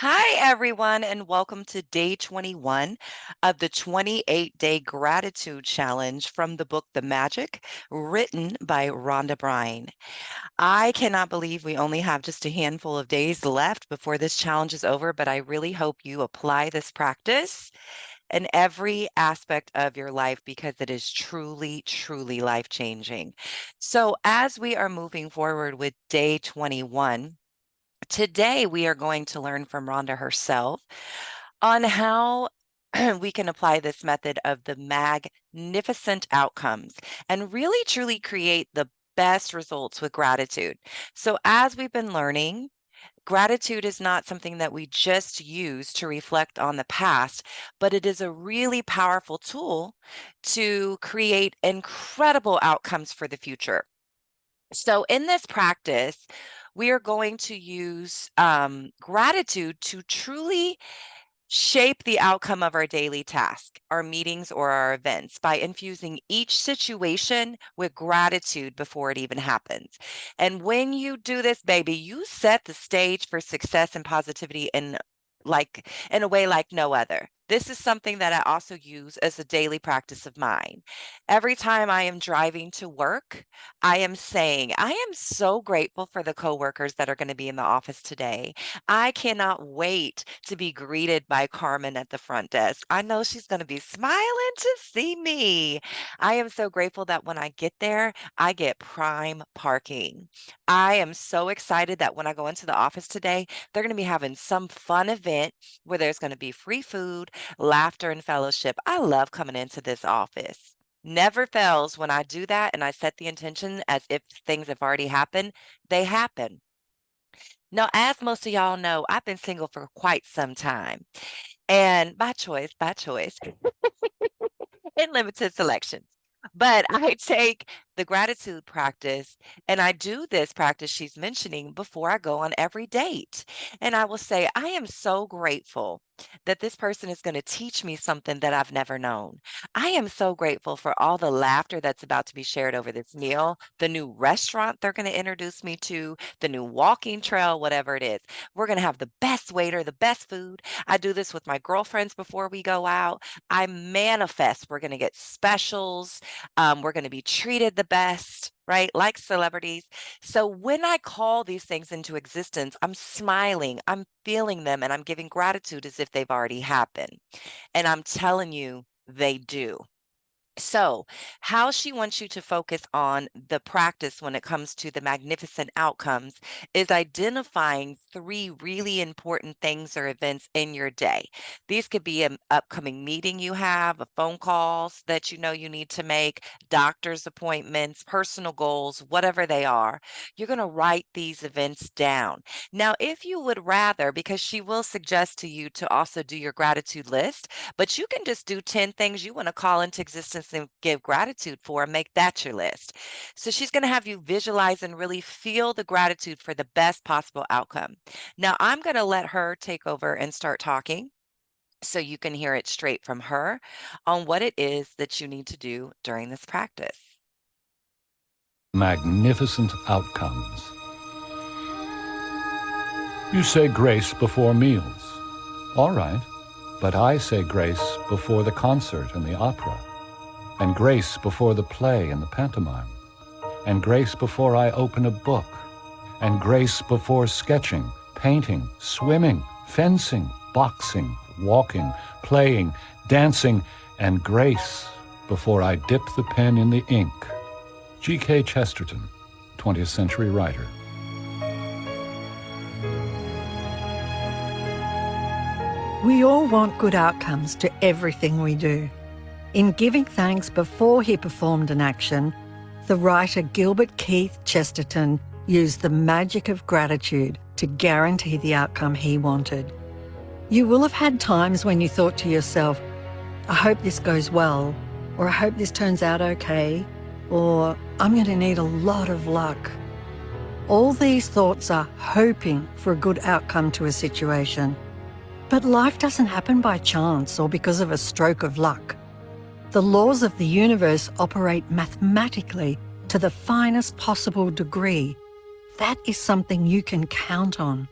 Hi, everyone, and welcome to day 21 of the 28-day gratitude challenge from the book The Magic, written by Rhonda Byrne. I cannot believe we only have just a handful of days left before this challenge is over, but I really hope you apply this practice in every aspect of your life because it is truly, truly life-changing. So, as we are moving forward with day 21, today, we are going to learn from Rhonda herself on how we can apply this method of the magnificent outcomes and really truly create the best results with gratitude. So, as we've been learning, gratitude is not something that we just use to reflect on the past, but it is a really powerful tool to create incredible outcomes for the future. So, in this practice, we are going to use gratitude to truly shape the outcome of our daily task, our meetings, or our events by infusing each situation with gratitude before it even happens. And when you do this, baby, you set the stage for success and positivity in a way like no other. This is something that I also use as a daily practice of mine. Every time I am driving to work, I am saying, I am so grateful for the coworkers that are going to be in the office today. I cannot wait to be greeted by Carmen at the front desk. I know she's going to be smiling to see me. I am so grateful that when I get there, I get prime parking. I am so excited that when I go into the office today, they're going to be having some fun event where there's going to be free food, laughter, and fellowship. I love coming into this office. Never fails when I do that and I set the intention as if things have already happened, they happen. Now, as most of y'all know, I've been single for quite some time, and by choice, in limited selections. But I take the gratitude practice and I do this practice she's mentioning before I go on every date. And I will say, I am so grateful that this person is going to teach me something that I've never known. I am so grateful for all the laughter that's about to be shared over this meal, the new restaurant they're going to introduce me to, the new walking trail, whatever it is. We're going to have the best waiter, the best food. I do this with my girlfriends before we go out. I manifest we're going to get specials. We're going to be treated the best, right? Like celebrities. So when I call these things into existence, I'm smiling, I'm feeling them, and I'm giving gratitude as if they've already happened. And I'm telling you, they do. So, how she wants you to focus on the practice when it comes to the magnificent outcomes is identifying three really important things or events in your day. These could be an upcoming meeting you have, a phone calls that you know you need to make, doctor's appointments, personal goals, whatever they are. You're going to write these events down. Now, if you would rather, because she will suggest to you to also do your gratitude list, but you can just do 10 things you want to call into existence and give gratitude for and make that your list. So she's going to have you visualize and really feel the gratitude for the best possible outcome. Now, I'm going to let her take over and start talking so you can hear it straight from her on what it is that you need to do during this practice. Magnificent outcomes. You say grace before meals. All right, but I say grace before the concert and the opera, and grace before the play and the pantomime, and grace before I open a book, and grace before sketching, painting, swimming, fencing, boxing, walking, playing, dancing, and grace before I dip the pen in the ink. G.K. Chesterton, 20th century writer. We all want good outcomes to everything we do. In giving thanks before he performed an action, the writer Gilbert Keith Chesterton used the magic of gratitude to guarantee the outcome he wanted. You will have had times when you thought to yourself, I hope this goes well, or I hope this turns out okay, or I'm going to need a lot of luck. All these thoughts are hoping for a good outcome to a situation. But life doesn't happen by chance or because of a stroke of luck. The laws of the universe operate mathematically to the finest possible degree. That is something you can count on.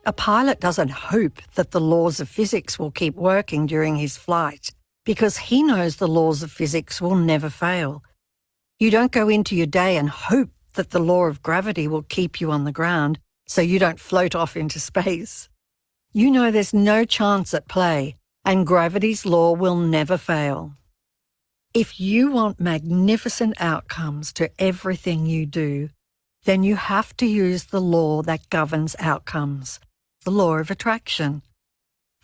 A pilot doesn't hope that the laws of physics will keep working during his flight because he knows the laws of physics will never fail. You don't go into your day and hope that the law of gravity will keep you on the ground so you don't float off into space. You know there's no chance at play, and gravity's law will never fail. If you want magnificent outcomes to everything you do, then you have to use the law that governs outcomes, the law of attraction.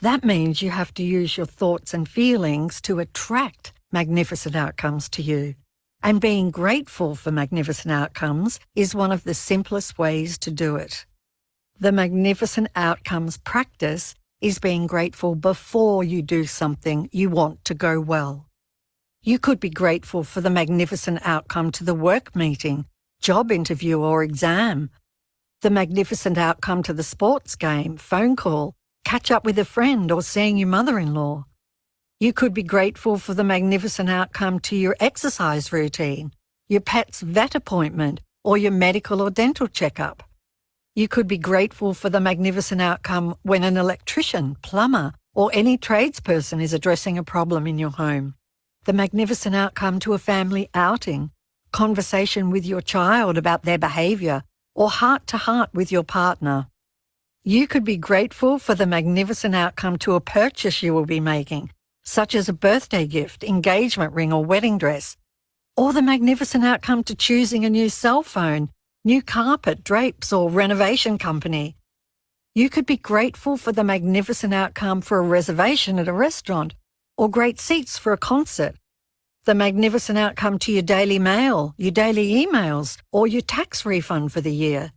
That means you have to use your thoughts and feelings to attract magnificent outcomes to you. And being grateful for magnificent outcomes is one of the simplest ways to do it. The magnificent outcomes practice is being grateful before you do something you want to go well. You could be grateful for the magnificent outcome to the work meeting, job interview or exam, the magnificent outcome to the sports game, phone call, catch up with a friend or seeing your mother-in-law. You could be grateful for the magnificent outcome to your exercise routine, your pet's vet appointment or your medical or dental checkup. You could be grateful for the magnificent outcome when an electrician, plumber or any tradesperson is addressing a problem in your home. The magnificent outcome to a family outing, conversation with your child about their behaviour, or heart-to-heart with your partner. You could be grateful for the magnificent outcome to a purchase you will be making, such as a birthday gift, engagement ring or wedding dress, or the magnificent outcome to choosing a new cell phone, new carpet, drapes or renovation company. You could be grateful for the magnificent outcome for a reservation at a restaurant or great seats for a concert, the magnificent outcome to your daily mail, your daily emails, or your tax refund for the year.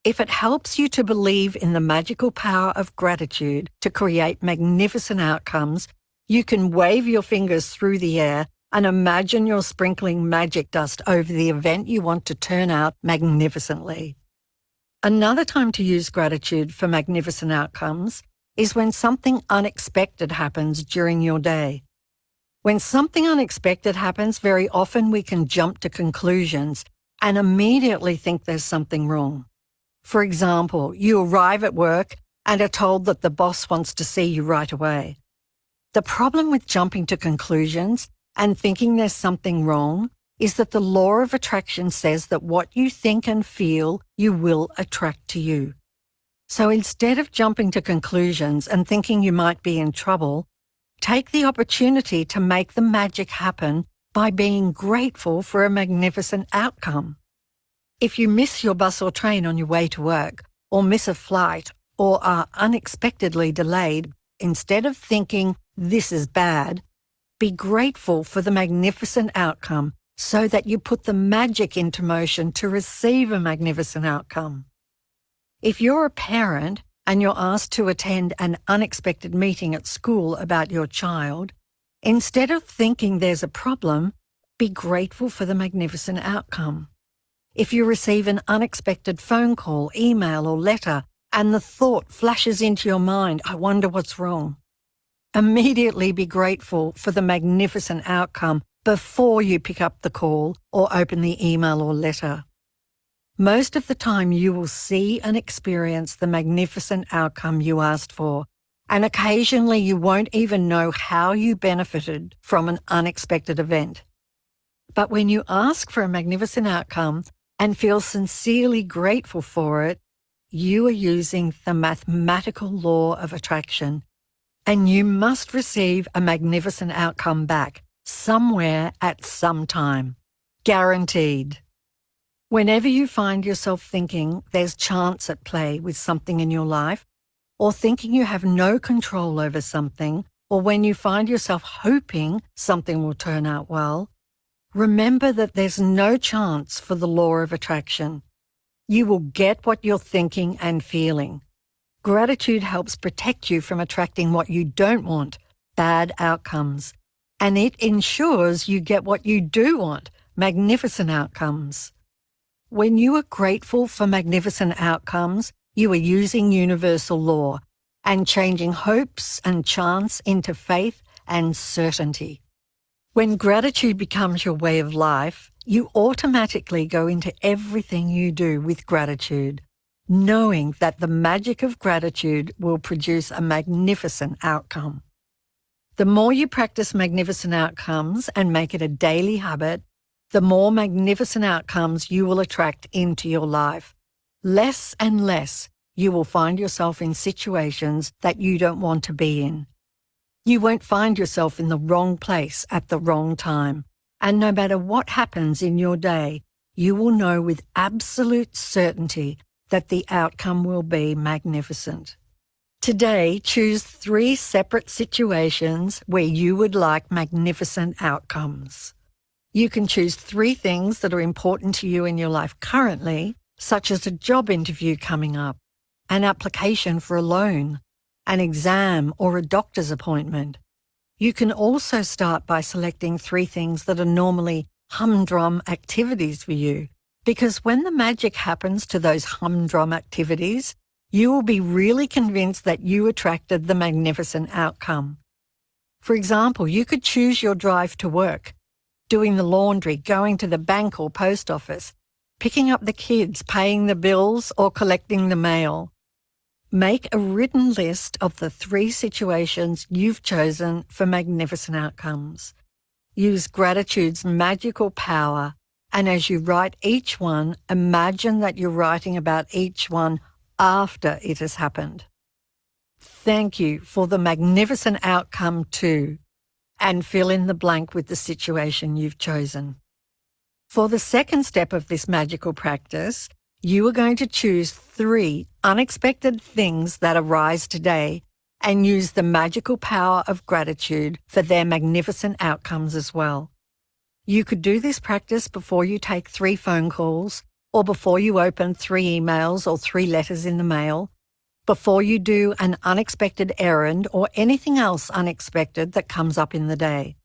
If it helps you to believe in the magical power of gratitude to create magnificent outcomes, you can wave your fingers through the air and imagine you're sprinkling magic dust over the event you want to turn out magnificently. Another time to use gratitude for magnificent outcomes is when something unexpected happens during your day. When something unexpected happens, very often we can jump to conclusions and immediately think there's something wrong. For example, you arrive at work and are told that the boss wants to see you right away. The problem with jumping to conclusions and thinking there's something wrong is that the law of attraction says that what you think and feel, you will attract to you. So instead of jumping to conclusions and thinking you might be in trouble, take the opportunity to make the magic happen by being grateful for a magnificent outcome. If you miss your bus or train on your way to work, or miss a flight, or are unexpectedly delayed, instead of thinking, this is bad, be grateful for the magnificent outcome so that you put the magic into motion to receive a magnificent outcome. If you're a parent and you're asked to attend an unexpected meeting at school about your child, instead of thinking there's a problem, be grateful for the magnificent outcome. If you receive an unexpected phone call, email or letter, and the thought flashes into your mind, I wonder what's wrong, immediately be grateful for the magnificent outcome before you pick up the call or open the email or letter. Most of the time you will see and experience the magnificent outcome you asked for, and occasionally you won't even know how you benefited from an unexpected event. But when you ask for a magnificent outcome and feel sincerely grateful for it, you are using the mathematical law of attraction, and you must receive a magnificent outcome back somewhere at some time. Guaranteed. Whenever you find yourself thinking there's chance at play with something in your life, or thinking you have no control over something, or when you find yourself hoping something will turn out well, remember that there's no chance for the law of attraction. You will get what you're thinking and feeling. Gratitude helps protect you from attracting what you don't want, bad outcomes, and it ensures you get what you do want, magnificent outcomes. When you are grateful for magnificent outcomes, you are using universal law and changing hopes and chance into faith and certainty. When gratitude becomes your way of life, you automatically go into everything you do with gratitude. knowing that the magic of gratitude will produce a magnificent outcome. The more you practice magnificent outcomes and make it a daily habit, the more magnificent outcomes you will attract into your life. Less and less, you will find yourself in situations that you don't want to be in. You won't find yourself in the wrong place at the wrong time. And no matter what happens in your day, you will know with absolute certainty that the outcome will be magnificent. Today, choose 3 separate situations where you would like magnificent outcomes. You can choose 3 things that are important to you in your life currently, such as a job interview coming up, an application for a loan, an exam, or a doctor's appointment. You can also start by selecting 3 things that are normally humdrum activities for you, because when the magic happens to those humdrum activities, you will be really convinced that you attracted the magnificent outcome. For example, you could choose your drive to work, doing the laundry, going to the bank or post office, picking up the kids, paying the bills, or collecting the mail. Make a written list of the 3 situations you've chosen for magnificent outcomes. Use gratitude's magical power, and as you write each one, imagine that you're writing about each one after it has happened. Thank you for the magnificent outcome too, and fill in the blank with the situation you've chosen. For the second step of this magical practice, you are going to choose 3 unexpected things that arise today and use the magical power of gratitude for their magnificent outcomes as well. You could do this practice before you take 3 phone calls, or before you open 3 emails or 3 letters in the mail, before you do an unexpected errand or anything else unexpected that comes up in the day.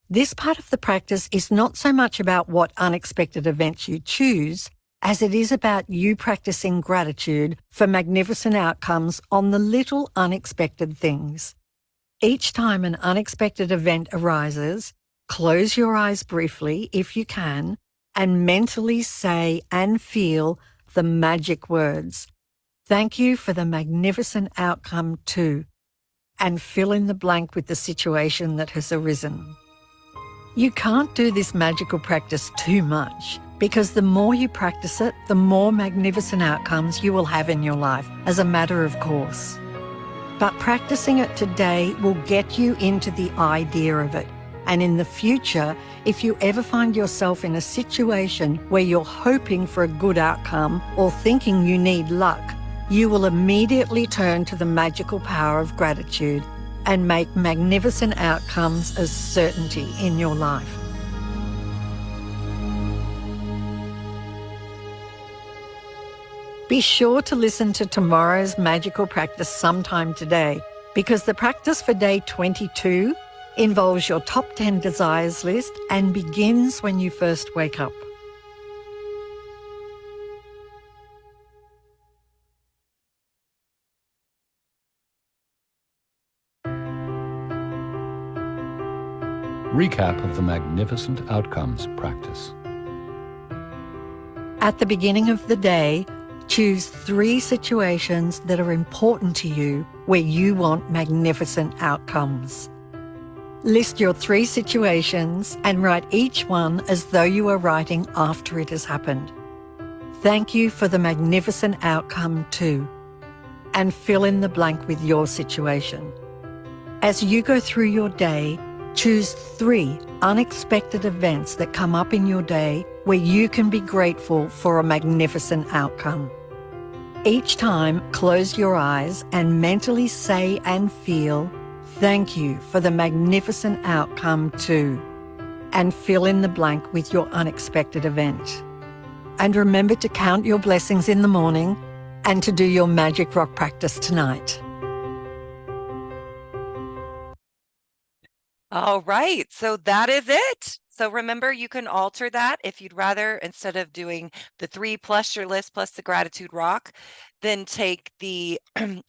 This part of the practice is not so much about what unexpected events you choose, as it is about you practicing gratitude for magnificent outcomes on the little unexpected things. Each time an unexpected event arises, close your eyes briefly if you can, and mentally say and feel the magic words, "Thank you for the magnificent outcome too," and fill in the blank with the situation that has arisen. You can't do this magical practice too much, because the more you practice it, the more magnificent outcomes you will have in your life, as a matter of course. But practicing it today will get you into the idea of it. And in the future, if you ever find yourself in a situation where you're hoping for a good outcome or thinking you need luck, you will immediately turn to the magical power of gratitude and make magnificent outcomes a certainty in your life. Be sure to listen to tomorrow's magical practice sometime today, because the practice for day 22 involves your top 10 desires list and begins when you first wake up. Recap of the Magnificent Outcomes practice. At the beginning of the day, choose 3 situations that are important to you where you want magnificent outcomes. List your 3 situations and write each one as though you are writing after it has happened. Thank you for the magnificent outcome too, and fill in the blank with your situation. As you go through your day, choose 3 unexpected events that come up in your day where you can be grateful for a magnificent outcome. Each time, close your eyes and mentally say and feel, "Thank you for the magnificent outcome too," and fill in the blank with your unexpected event. And remember to count your blessings in the morning and to do your magic rock practice tonight. All right, so that is it. So remember, you can alter that if you'd rather, instead of doing the 3 plus your list plus the gratitude rock, then take the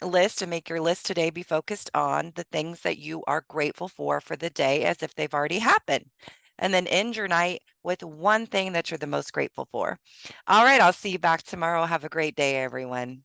list and make your list today be focused on the things that you are grateful for the day as if they've already happened. and then end your night with one thing that you're the most grateful for. All right, I'll see you back tomorrow. Have a great day, everyone.